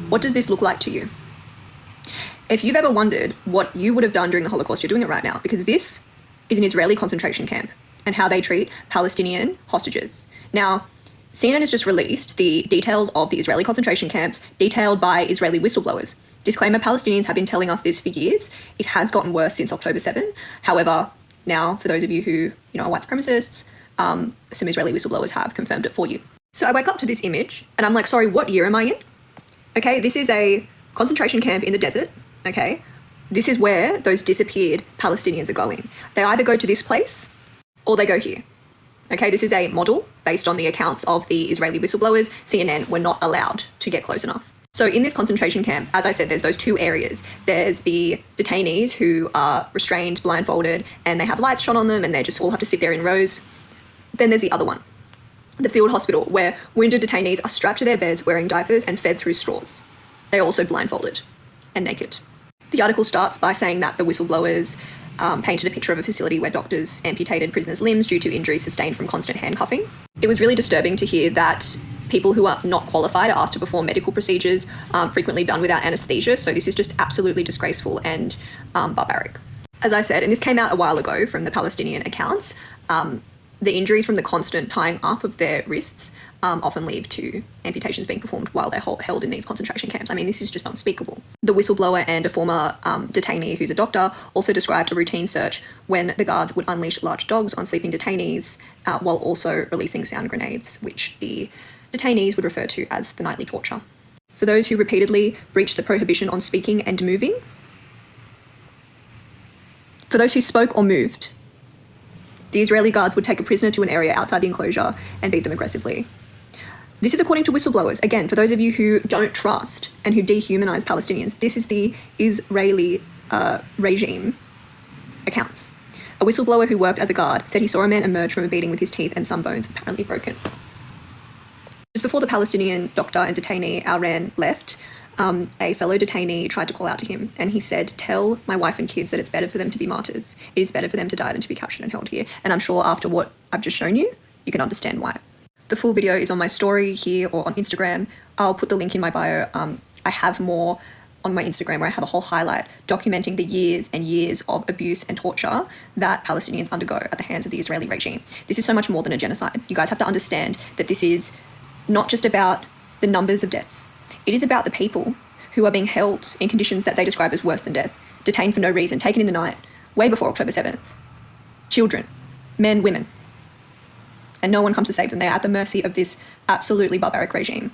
What does this look like to you? If you've ever wondered what you would have done during the Holocaust, you're doing it right now, because this is an Israeli concentration camp and how they treat Palestinian hostages. Now, CNN has just released the details of the Israeli concentration camps detailed by Israeli whistleblowers. Disclaimer, Palestinians have been telling us this for years. It has gotten worse since October 7. However, now, for those of you who are white supremacists, some Israeli whistleblowers have confirmed it for you. So I wake up to this image and I'm like, sorry, what year am I in? Okay, this is a concentration camp in the desert, okay? This is where those disappeared Palestinians are going. They either go to this place or they go here. Okay, this is a model based on the accounts of the Israeli whistleblowers. CNN were not allowed to get close enough. So in this concentration camp, as I said, there's those two areas. There's the detainees who are restrained, blindfolded, and they have lights shone on them and they just all have to sit there in rows. Then there's the other one, the field hospital, where wounded detainees are strapped to their beds wearing diapers and fed through straws. They are also blindfolded and naked. The article starts by saying that the whistleblowers painted a picture of a facility where doctors amputated prisoners' limbs due to injuries sustained from constant handcuffing. It was really disturbing to hear that people who are not qualified are asked to perform medical procedures, frequently done without anaesthesia. So this is just absolutely disgraceful and barbaric. As I said, and this came out a while ago from the Palestinian accounts, the injuries from the constant tying up of their wrists often lead to amputations being performed while they're held in these concentration camps. I mean, this is just unspeakable. The whistleblower and a former detainee who's a doctor also described a routine search when the guards would unleash large dogs on sleeping detainees while also releasing sound grenades, which the detainees would refer to as the nightly torture. For those who repeatedly breached the prohibition on speaking and moving, for those who spoke or moved, the Israeli guards would take a prisoner to an area outside the enclosure and beat them aggressively. This is according to whistleblowers. Again, for those of you who don't trust and who dehumanize Palestinians, this is the Israeli regime accounts. A whistleblower who worked as a guard said he saw a man emerge from a beating with his teeth and some bones apparently broken. Just before the Palestinian doctor and detainee Al-Ran left, a fellow detainee tried to call out to him and he said, "Tell my wife and kids that it's better for them to be martyrs. It is better for them to die than to be captured and held here." And I'm sure after what I've just shown you, you can understand why. The full video is on my story here or on Instagram. I'll put the link in my bio. I have more on my Instagram where I have a whole highlight documenting the years and years of abuse and torture that Palestinians undergo at the hands of the Israeli regime. This is so much more than a genocide. You guys have to understand that this is not just about the numbers of deaths. It is about the people who are being held in conditions that they describe as worse than death, detained for no reason, taken in the night, way before October 7th. Children, men, women. And no one comes to save them. They are at the mercy of this absolutely barbaric regime.